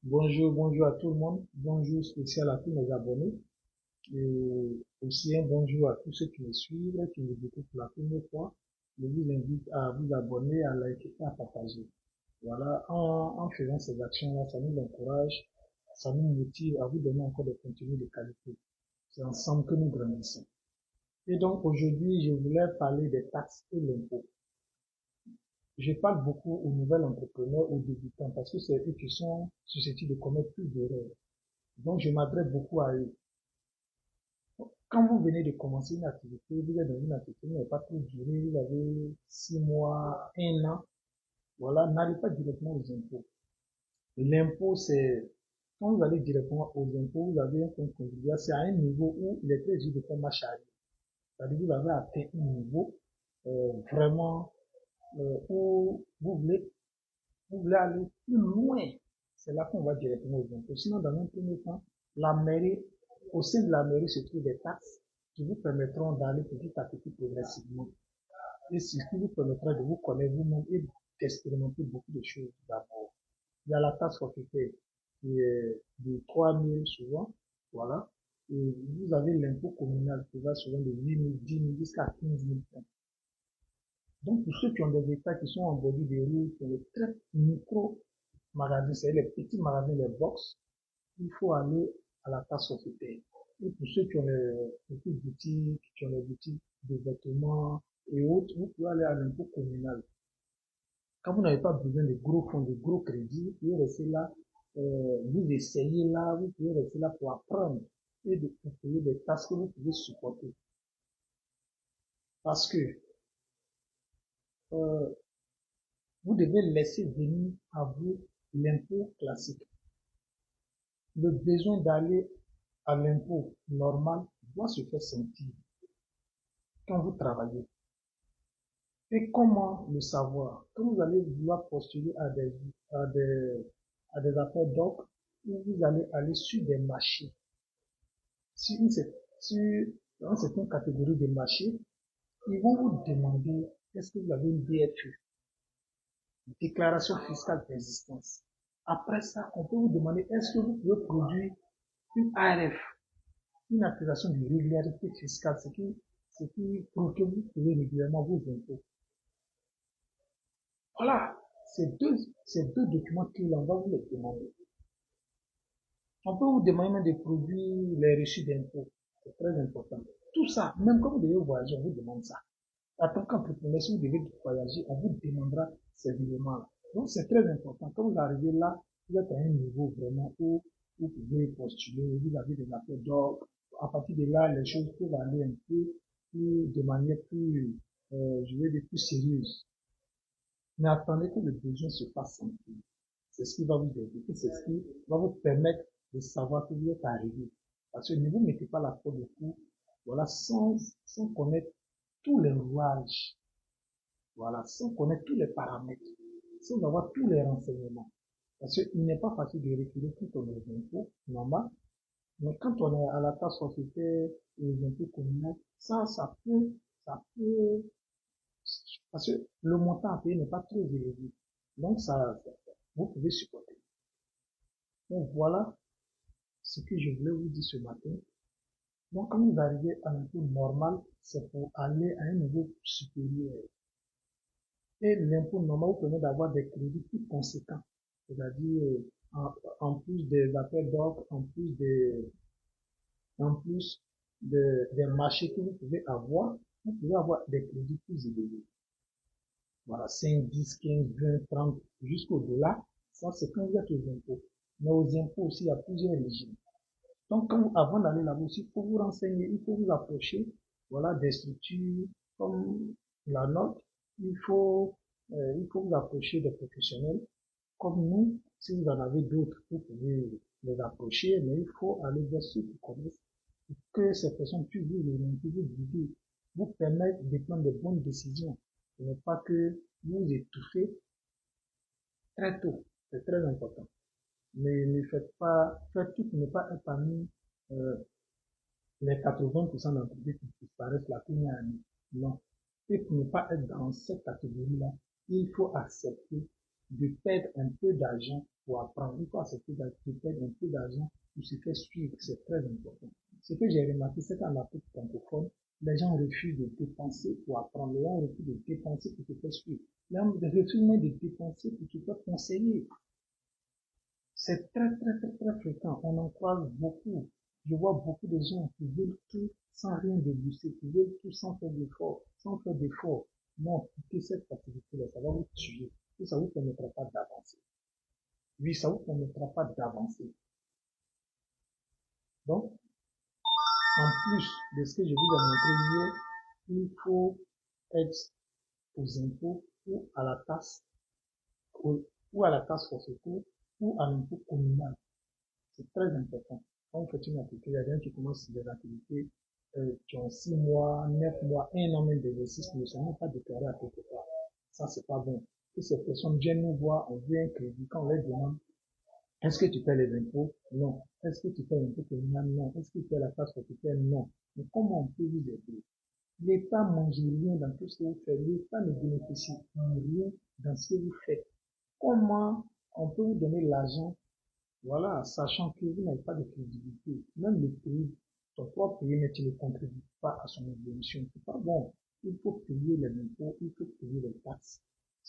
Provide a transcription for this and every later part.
Bonjour à tout le monde. Bonjour spécial à tous mes abonnés. Et aussi un bonjour à tous ceux qui me suivent, qui me découvrent pour la première fois. Je vous invite à vous abonner, à liker et à partager. Voilà, en faisant ces actions-là, ça nous encourage, ça nous motive à vous donner encore des contenus de qualité. C'est ensemble que nous grandissons. Et donc aujourd'hui, je voulais parler des taxes et l'impôt. Je parle beaucoup aux nouvelles entrepreneurs, aux débutants, parce que c'est eux qui sont susceptibles de commettre plus d'erreurs. Donc, je m'adresse beaucoup à eux. Quand vous venez de commencer une activité, vous êtes dans une activité qui n'est pas trop durée, vous avez 6 mois, un an, voilà, n'allez pas directement aux impôts. L'impôt, c'est, quand vous allez directement aux impôts, vous avez un compte convivial, c'est à un niveau où il est très dur de faire marche arrière. C'est-à-dire, vous avez atteint un niveau, vraiment, où vous voulez aller plus loin. C'est là qu'on va directement aux impôts. Sinon, dans un premier temps, la mairie, au sein de la mairie se trouvent des taxes qui vous permettront d'aller petit à petit progressivement. Et ce qui vous permettra de vous connaître vous-même et d'expérimenter beaucoup de choses d'abord. Il y a la taxe forfaitaire qui est de 3 000 souvent, voilà. Et vous avez l'impôt communal qui va souvent de 8 000, 10 000 jusqu'à 15 000 francs. Donc, pour ceux qui ont des états qui sont en bordure de rue, pour les très micro magasins, c'est les petits magasins, les box, il faut aller à la taxe forfaitaire. Et pour ceux qui ont les petites boutiques, qui ont les boutiques de vêtements et autres, vous pouvez aller à l'impôt communal. Quand vous n'avez pas besoin de gros fonds, de gros crédits, vous pouvez rester là, vous essayez là, vous pouvez rester là pour apprendre et de payer des taxes que vous pouvez supporter. Parce que euh, vous devez laisser venir à vous l'impôt classique. Le besoin d'aller à l'impôt normal doit se faire sentir quand vous travaillez. Et comment le savoir? Quand vous allez vouloir postuler à des, à des appels d'offres, où vous allez aller sur des marchés, sur dans une certaine catégorie de marchés, ils vont vous demander est-ce que vous avez une DFU, déclaration fiscale d'existence. Après ça, on peut vous demander est-ce que vous pouvez produire une ARF, une attestation de régularité fiscale, ce qui prouve que vous payez régulièrement vos impôts. Voilà, ces deux documents clés-là, on va vous les demander. On peut vous demander même de produire les reçus d'impôts. C'est très important. Tout ça, même quand vous devez voyager, on vous demande ça. En tant qu'entrepreneur, si vous devez voyager, on vous demandera ces éléments-là. Donc, c'est très important. Quand vous arrivez là, vous êtes à un niveau vraiment où vous pouvez postuler, vous avez des appels d'ordre. À partir de là, les choses peuvent aller un peu plus, de manière plus, je vais dire, plus sérieuse. Mais attendez que le besoin se fasse sentir. C'est ce qui va vous aider, c'est ce qui va vous permettre de savoir que vous êtes arrivé. Parce que ne vous mettez pas la peau de cou, voilà, sans connaître tous les rouages, voilà, sans connaître tous les paramètres, sans avoir tous les renseignements. Parce qu'il n'est pas facile de reculer tout on les impôts, normal, mais quand on est à la taxe sociétaire et les impôts communaux, ça peut, parce que le montant à payer n'est pas très élevé. Donc vous pouvez supporter. Donc voilà ce que je voulais vous dire ce matin. Donc quand vous arrivez à un niveau normal, c'est pour aller à un niveau supérieur. Et l'impôt normal vous permet d'avoir des crédits plus conséquents. C'est-à-dire, en plus des appels d'offres, des marchés que vous pouvez avoir des crédits plus élevés. Voilà, 5, 10, 15, 20, 30, jusqu'au-delà. Ça, c'est quand vous êtes aux impôts. Mais aux impôts aussi, il y a plusieurs régimes. Donc, avant d'aller là-bas aussi, il faut vous renseigner, il faut vous approcher, voilà, des structures comme la nôtre. Il faut vous approcher des professionnels comme nous. Si vous en avez d'autres, vous pouvez les approcher, mais il faut aller vers ceux qui connaissent pour que ces personnes puissent vous orienter, vous guider, vous permettre de prendre de bonnes décisions. Ce n'est pas que vous étouffez très tôt. C'est très important. Mais ne faites pas, faites tout pour ne pas être parmi les 80% d'entreprises qui disparaissent la première année. Non. Et pour ne pas être dans cette catégorie-là, il faut accepter de perdre un peu d'argent pour apprendre. Il faut accepter de perdre un peu d'argent pour se faire suivre. C'est très important. Ce que j'ai remarqué, c'est qu'en Afrique francophone, les gens refusent de dépenser pour apprendre. Les gens refusent de dépenser pour se faire suivre. Les gens refusent même de dépenser pour se faire conseiller. C'est très fréquent. On en croise beaucoup. Je vois beaucoup de gens qui veulent tout sans rien débourser, qui veulent tout sans faire d'effort, sans faire d'effort. Non, quittez cette facilité-là, ça va vous tuer. Et ça vous permettra pas d'avancer. Oui, ça vous permettra pas d'avancer. Donc, en plus de ce que je vous ai montré hier, il faut être aux impôts ou à la taxe, ou à la taxe forfaitaire, ou à l'impôt communal. C'est très important. Quand vous faites une activité, il y a des gens qui commencent des activités qui ont 6 mois, 9 mois, 1 an même d'exercice, qui ne sont même pas déclarés à quelque part. Ça, c'est pas bon. Et ces personnes viennent nous voir, on veut un crédit, quand on leur demande, est-ce que tu paies les impôts? Non. Est-ce que tu paies l'impôt communal? Non. Est-ce que tu paies la taxe forfaitaire? Non. Mais comment on peut vous aider? L'État mange rien dans tout ce que vous faites. L'État ne bénéficie rien dans ce que vous faites. Comment on peut vous donner l'argent, voilà, sachant que vous n'avez pas de crédibilité? Même le pays, ton propre pays, mais tu ne contribues pas à son évolution. C'est pas bon. Il faut payer les impôts, il faut payer les taxes.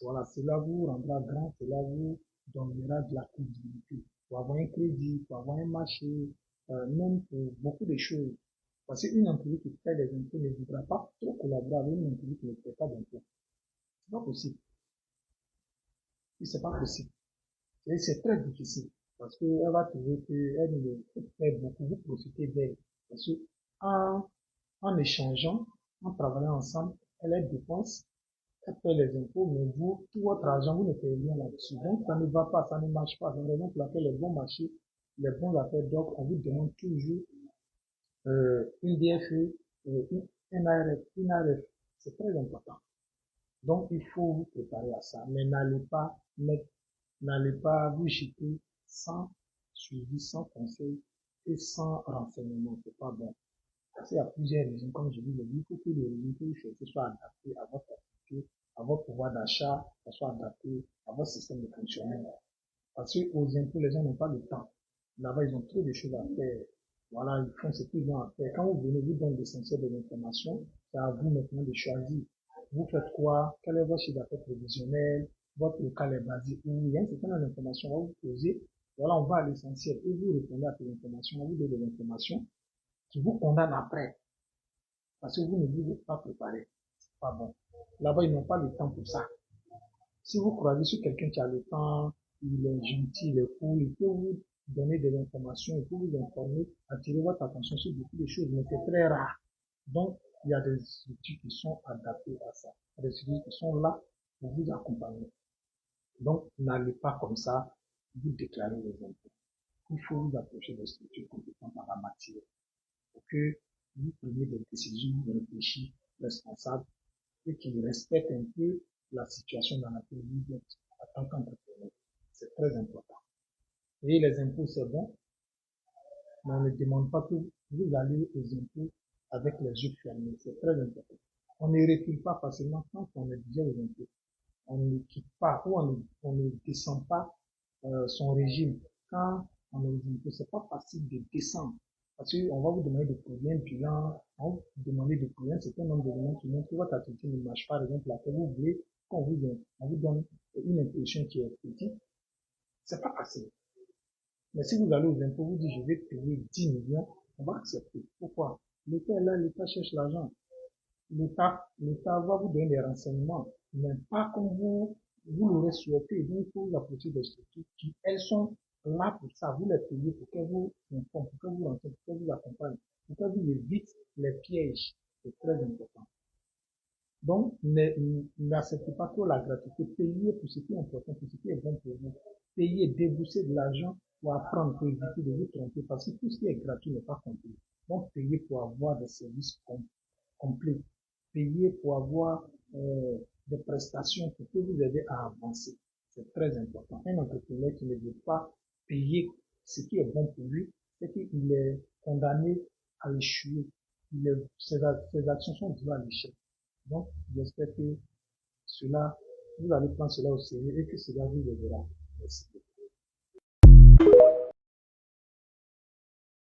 Voilà, cela vous rendra grand, cela vous donnera de la crédibilité. Pour avoir un crédit, pour avoir un marché, même pour beaucoup de choses. Parce qu'une entreprise qui paie des impôts ne voudra pas trop collaborer avec une entreprise qui ne paie pas d'impôts. C'est pas possible. Et c'est pas possible. Et c'est très difficile. Parce qu'elle va trouver qu'elle ne fait beaucoup, vous profitez d'elle. Parce que en, en échangeant, en travaillant ensemble, elle dépense, elle paie les impôts, mais vous, tout votre argent, vous ne payez rien là-dessus. Donc, ça ne va pas, ça ne marche pas. C'est la raison pour laquelle les bons marchés, les bons affaires d'or, on vous demande toujours une DFE, une ARF, une ARF. C'est très important. Donc, il faut vous préparer à ça. Mais n'allez pas vous jeter sans suivi, sans conseil et sans renseignement. C'est pas bon. Parce qu'il y a plusieurs raisons. Comme je vous l'ai dit, il faut que les régimes que vous faites soient adaptés à votre activité, à votre pouvoir d'achat, soit adapté à votre système de fonctionnement. Parce qu'aux impôts, les gens n'ont pas le temps. Là-bas, ils ont trop de choses à faire. Voilà, ils font ce qu'ils ont à faire. Quand vous venez, vous donnez l'essentiel de l'information, c'est à vous maintenant de choisir. Vous faites quoi? Quel est votre chiffre d'affaires prévisionnel? Votre local est basé où? Il y a un certain nombre d'informations à vous poser. Voilà, on va à l'essentiel. Et vous répondez à ces informations, on vous donne des informations qui vous condamnent après. Parce que vous ne vous êtes pas préparé. C'est pas bon. Là-bas, ils n'ont pas le temps pour ça. Si vous croyez sur quelqu'un qui a le temps, il est gentil, il est cool, il peut vous donner des informations, il peut vous informer, attirer votre attention sur beaucoup de choses, mais c'est très rare. Donc, il y a des outils qui sont adaptés à ça. Il y a des outils qui sont là pour vous accompagner. Donc, n'allez pas comme ça vous déclarer les impôts. Il faut vous approcher des structures compétentes en la matière pour que vous preniez des décisions réfléchies, responsables et qui respectent un peu la situation dans laquelle vous êtes en tant qu'entrepreneur. C'est très important. Et les impôts, c'est bon, mais on ne demande pas que vous allez aux impôts avec les yeux fermés. C'est très important. On ne recule pas facilement quand on est déjà aux impôts. On ne quitte pas ou on ne descend pas son régime. Quand on est aux impôts, c'est pas facile de descendre. Parce qu'on va vous demander de prouver un bilan, on va vous demander de prouver un certain nombre d'éléments qui montrent que votre activité ne marche pas, par exemple, laquelle vous voulez qu'on vous donne une impression qui est petite. C'est pas facile. Mais si vous allez aux impôts, vous dites, je vais payer 10 millions, on va accepter. Pourquoi? L'État est là, l'État cherche l'argent. L'État va vous donner des renseignements, mais pas comme vous l'aurez souhaité. Donc, il faut vous approcher des structures qui, elles sont là pour ça. Vous les payez pour qu'elles vous informent, pour qu'elles vous renseignent, pour qu'elles vous accompagnent, pour qu'elles vous évitent les pièges. C'est très important. Donc, n'acceptez pas trop la gratuité. Payez pour ce qui est important, pour ce qui est bon pour vous. Payez, déboursez de l'argent pour apprendre, pour éviter de vous tromper, parce que tout ce qui est gratuit n'est pas complet. Donc, payez pour avoir des services complets. Payez pour avoir des prestations qui peuvent vous aider à avancer. C'est très important. Un entrepreneur qui ne veut pas payer ce qui est bon pour lui, c'est qu'il est condamné à échouer. Ses actions sont dues à l'échec. Donc, j'espère que cela vous allez prendre cela au sérieux et que cela vous aidera. Merci beaucoup.